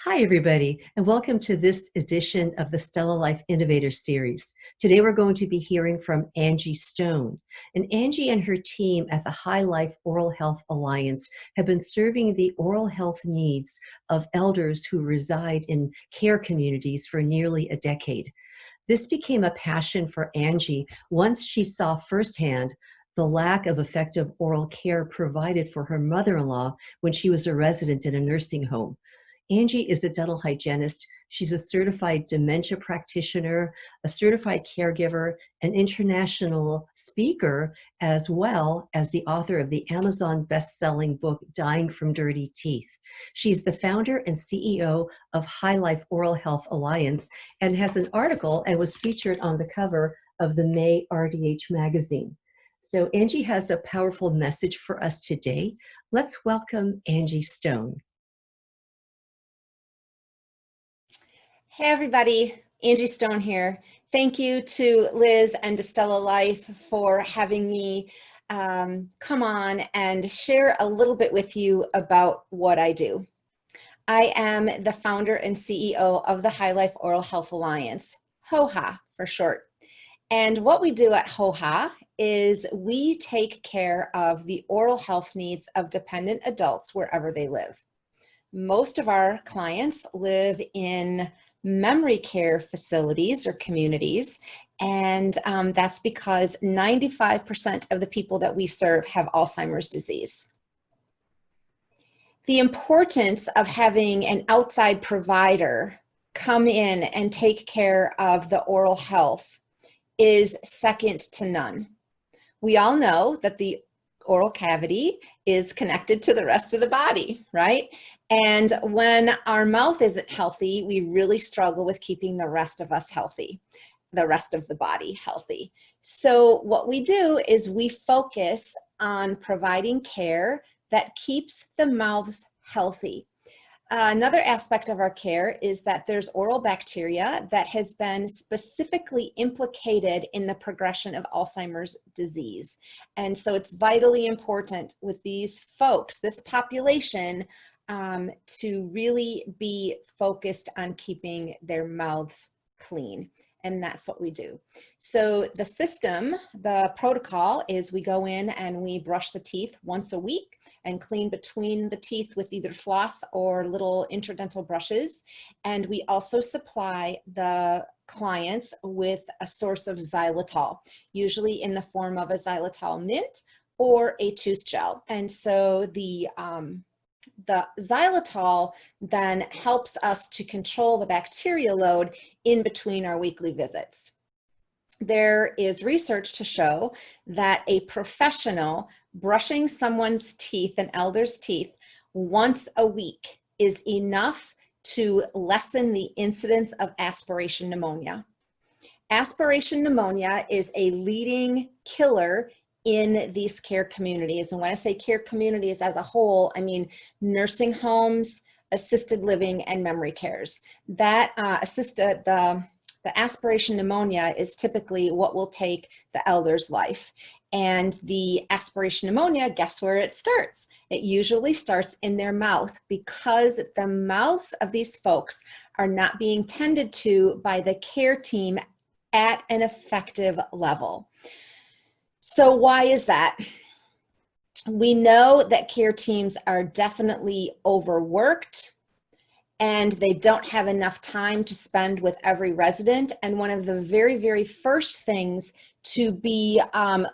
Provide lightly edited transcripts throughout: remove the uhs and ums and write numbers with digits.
Hi, everybody, and welcome to this edition of the StellaLife Innovator Series. Today, we're going to be hearing from Angie Stone. And Angie and her team at the HyLife Oral Health Alliance have been serving the oral health needs of elders who reside in care communities for nearly a decade. This became a passion for Angie once she saw firsthand the lack of effective oral care provided for her mother-in-law when she was a resident in a nursing home. Angie is a dental hygienist. She's a certified dementia practitioner, a certified caregiver, an international speaker, as well as the author of the Amazon best-selling book, Dying from Dirty Teeth. She's the founder and CEO of HyLife Oral Health Alliance and has an article and was featured on the cover of the May RDH magazine. So Angie has a powerful message for us today. Let's welcome Angie Stone. Hey everybody, Angie Stone here. Thank you to Liz and to StellaLife for having me come on and share a little bit with you about what I do. I am the founder and CEO of the HyLife Oral Health Alliance, HOHA for short. And what we do at HOHA is we take care of the oral health needs of dependent adults wherever they live. Most of our clients live in memory care facilities or communities, and that's because 95% of the people that we serve have Alzheimer's disease. The importance of having an outside provider come in and take care of the oral health is second to none. We all know that the oral cavity is connected to the rest of the body, right? And when our mouth isn't healthy, we really struggle with keeping the rest of us healthy, the rest of the body healthy. So what we do is we focus on providing care that keeps the mouths healthy. Another aspect of our care is that there's oral bacteria that has been specifically implicated in the progression of Alzheimer's disease. And so it's vitally important with these folks, this population, to really be focused on keeping their mouths clean. And that's what we do. So the system, the protocol is we go in and we brush the teeth once a week and clean between the teeth with either floss or little interdental brushes. And we also supply the clients with a source of xylitol, usually in the form of a xylitol mint or a tooth gel. And so the xylitol then helps us to control the bacteria load in between our weekly visits. There is research to show that a professional brushing someone's teeth, an elder's teeth, once a week is enough to lessen the incidence of aspiration pneumonia. Aspiration pneumonia is a leading killer in these care communities. And when I say care communities as a whole, I mean nursing homes, assisted living, and memory cares. That the aspiration pneumonia is typically what will take the elder's life. And the aspiration pneumonia, guess where it starts? It usually starts in their mouth because the mouths of these folks are not being tended to by the care team at an effective level. So why is that? We know that care teams are definitely overworked and they don't have enough time to spend with every resident. And one of the very, very first things to be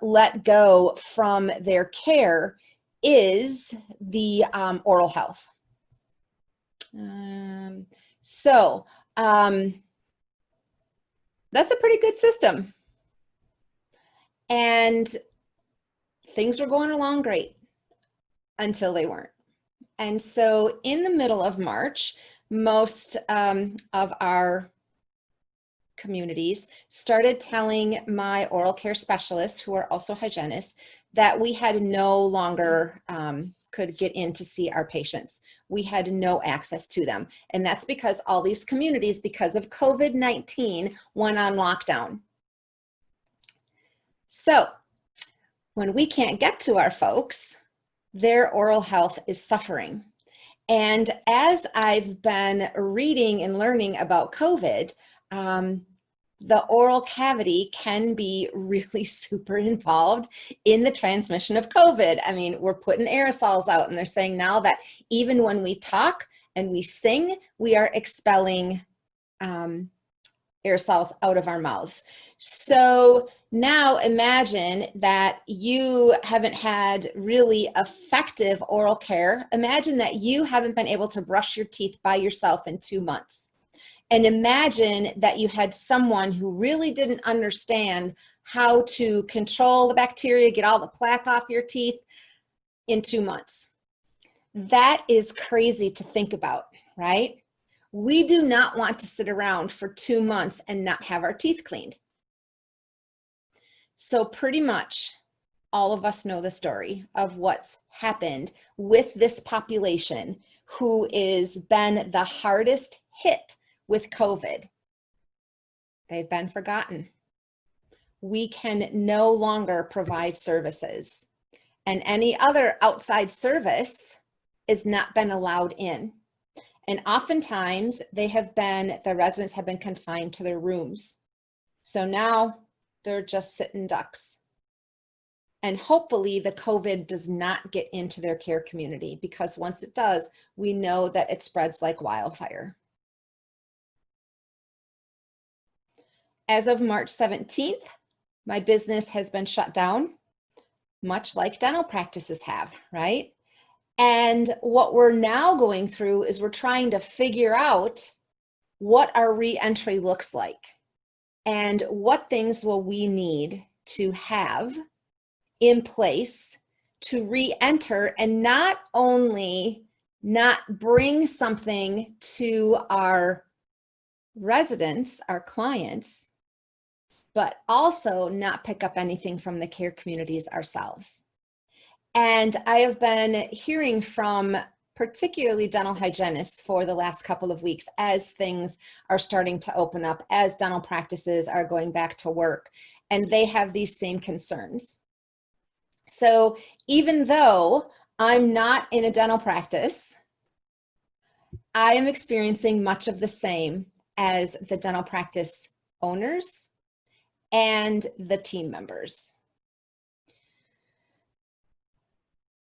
let go from their care is the oral health. That's a pretty good system. And things were going along great until they weren't. And so in the middle of March, most of our communities started telling my oral care specialists, who are also hygienists, that we had no longer could get in to see our patients. We had no access to them. And that's because all these communities, because of COVID-19, went on lockdown. So when we can't get to our folks, their oral health is suffering. And as I've been reading and learning about COVID, the oral cavity can be really super involved in the transmission of COVID. I mean, we're putting aerosols out, and they're saying now that even when we talk and we sing, we are expelling aerosols out of our mouths. So now imagine that you haven't had really effective oral care. Imagine that you haven't been able to brush your teeth by yourself in 2 months. And imagine that you had someone who really didn't understand how to control the bacteria, get all the plaque off your teeth in 2 months. That is crazy to think about, right? We do not want to sit around for 2 months and not have our teeth cleaned. So pretty much all of us know the story of what's happened with this population who is been the hardest hit with COVID. They've been forgotten. We can no longer provide services, and any other outside service has not been allowed in. And oftentimes the residents have been confined to their rooms. So now they're just sitting ducks. And hopefully the COVID does not get into their care community, because once it does, we know that it spreads like wildfire. As of March 17th, my business has been shut down, much like dental practices have, right? And what we're now going through is we're trying to figure out what our re-entry looks like and what things will we need to have in place to re-enter, and not only not bring something to our residents, our clients, but also not pick up anything from the care communities ourselves. And I have been hearing from particularly dental hygienists for the last couple of weeks as things are starting to open up, as dental practices are going back to work, and they have these same concerns. So even though I'm not in a dental practice, I am experiencing much of the same as the dental practice owners and the team members.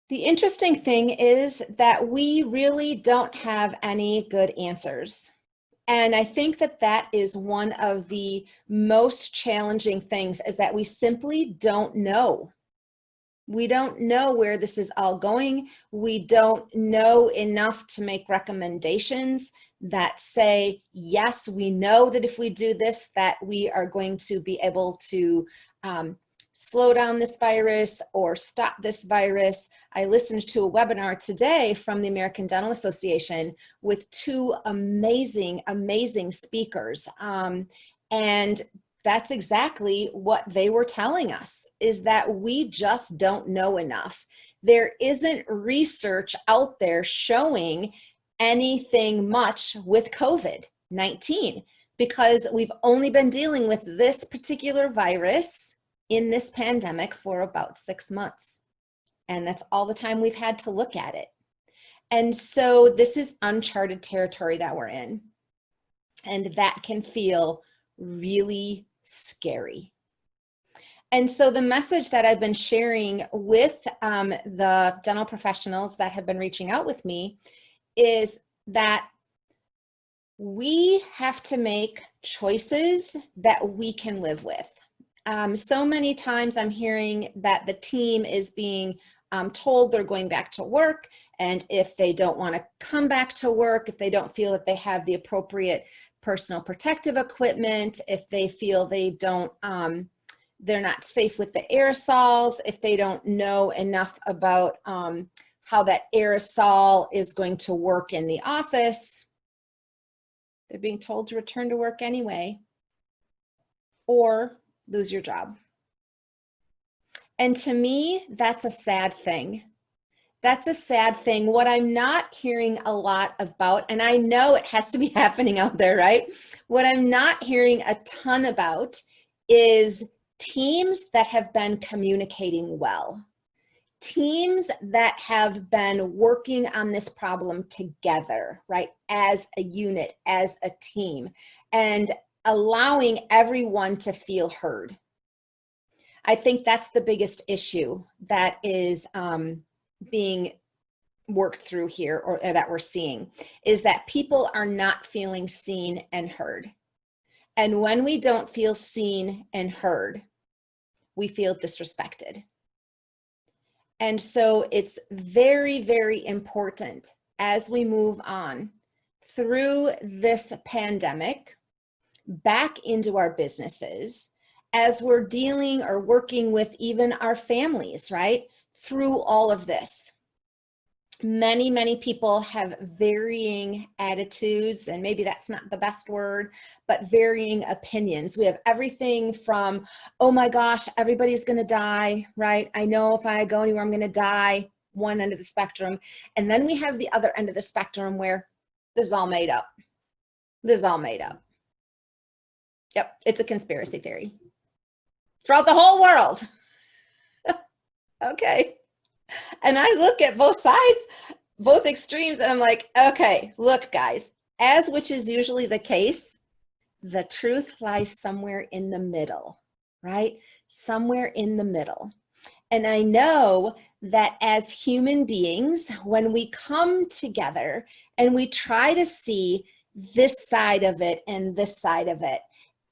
The interesting thing is that we really don't have any good answers. And I think that that is one of the most challenging things, is that we simply don't know. We don't know where this is all going. We don't know enough to make recommendations that say, yes, we know that if we do this, that we are going to be able to slow down this virus or stop this virus. I listened to a webinar today from the American Dental Association with 2 amazing, amazing speakers. And that's exactly what they were telling us, is that we just don't know enough. There isn't research out there showing anything much with COVID-19, because we've only been dealing with this particular virus in this pandemic for about 6 months. And that's all the time we've had to look at it. And so this is uncharted territory that we're in. And that can feel really scary. And so the message that I've been sharing with the dental professionals that have been reaching out with me is that we have to make choices that we can live with. So many times I'm hearing that the team is being told they're going back to work, and if they don't want to come back to work, if they don't feel that they have the appropriate personal protective equipment, if they feel they don't, they're not safe with the aerosols, if they don't know enough about how that aerosol is going to work in the office, they're being told to return to work anyway, or lose your job. And to me, that's a sad thing. That's a sad thing. What I'm not hearing a lot about, and I know it has to be happening out there, right? What I'm not hearing a ton about is teams that have been communicating well. Teams that have been working on this problem together, right, as a unit, as a team, and allowing everyone to feel heard. I think that's the biggest issue that is being worked through here, or that we're seeing, is that people are not feeling seen and heard. And when we don't feel seen and heard, we feel disrespected. And so it's very, very important as we move on through this pandemic back into our businesses, as we're dealing or working with even our families, right? Through all of this. Many, many people have varying attitudes, and maybe that's not the best word, but varying opinions. We have everything from, oh my gosh, everybody's going to die, right? I know if I go anywhere, I'm going to die, one end of the spectrum. And then we have the other end of the spectrum where this is all made up. This is all made up. Yep, it's a conspiracy theory throughout the whole world. Okay. And I look at both sides, both extremes, and I'm like, okay, look, guys, as which is usually the case, the truth lies somewhere in the middle, right? Somewhere in the middle. And I know that as human beings, when we come together and we try to see this side of it and this side of it,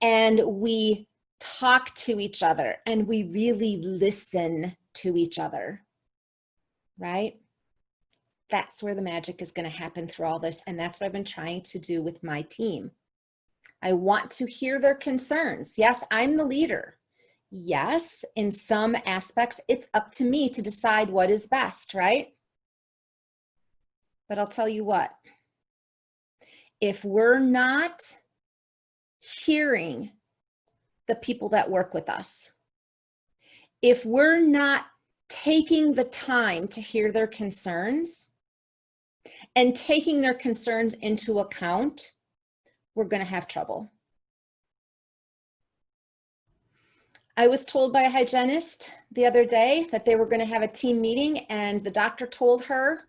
and we talk to each other and we really listen to each other, right? That's where the magic is going to happen through all this. And that's what I've been trying to do with my team. I want to hear their concerns. Yes, I'm the leader. Yes, in some aspects, it's up to me to decide what is best, right? But I'll tell you what, if we're not hearing the people that work with us, if we're not taking the time to hear their concerns and taking their concerns into account, we're going to have trouble. I was told by a hygienist the other day that they were going to have a team meeting, and the doctor told her,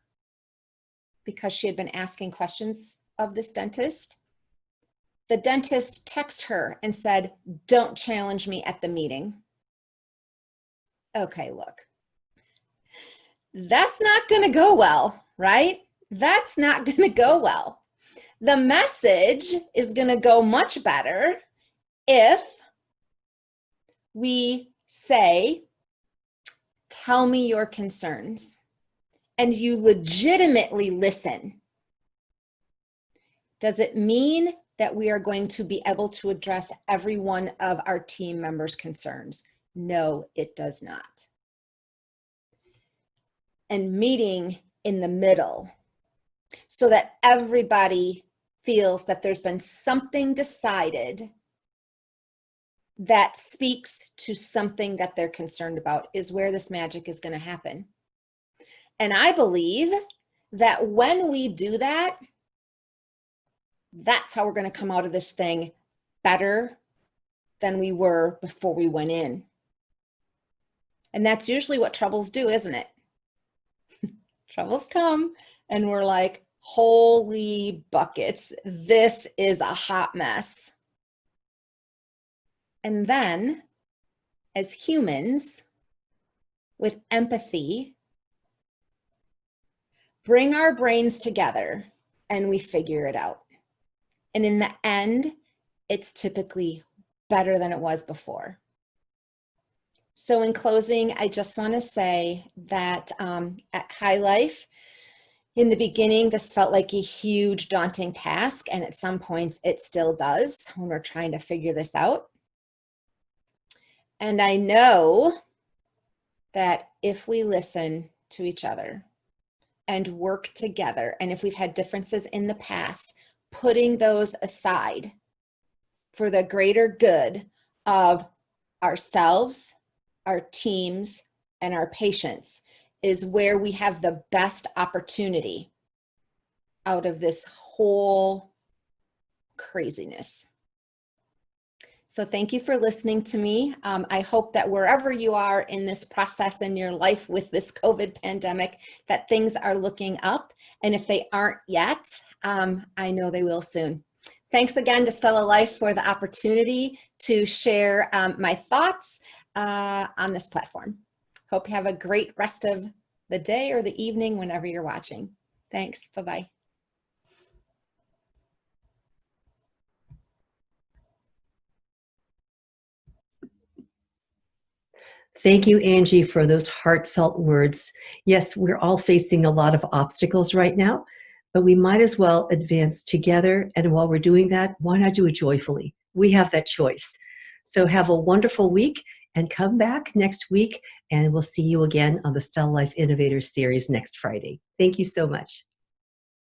because she had been asking questions of this dentist, the dentist texted her and said, "Don't challenge me at the meeting." Okay, look. That's not going to go well, right? That's not going to go well. The message is going to go much better if we say, tell me your concerns, and you legitimately listen. Does it mean that we are going to be able to address every one of our team members' concerns? No, it does not. And meeting in the middle so that everybody feels that there's been something decided that speaks to something that they're concerned about is where this magic is going to happen. And I believe that when we do that, that's how we're going to come out of this thing better than we were before we went in. And that's usually what troubles do, isn't it? Troubles come and we're like, holy buckets, this is a hot mess. And then, as humans, with empathy, bring our brains together and we figure it out. And in the end, it's typically better than it was before. So in closing, I just want to say that at HyLife, in the beginning, this felt like a huge, daunting task, and at some points it still does when we're trying to figure this out. And I know that if we listen to each other and work together, and if we've had differences in the past, putting those aside for the greater good of ourselves, our teams, and our patients, is where we have the best opportunity out of this whole craziness. So thank you for listening to me. I hope that wherever you are in this process in your life with this COVID pandemic, that things are looking up. And if they aren't yet, I know they will soon. Thanks again to StellaLife for the opportunity to share my thoughts on this platform. Hope you have a great rest of the day or the evening whenever you're watching. Thanks. Bye-bye. Thank you, Angie, for those heartfelt words. Yes, we're all facing a lot of obstacles right now, but we might as well advance together. And while we're doing that, why not do it joyfully? We have that choice. So have a wonderful week and come back next week, and we'll see you again on the StellaLife Innovators series next Friday. Thank you so much.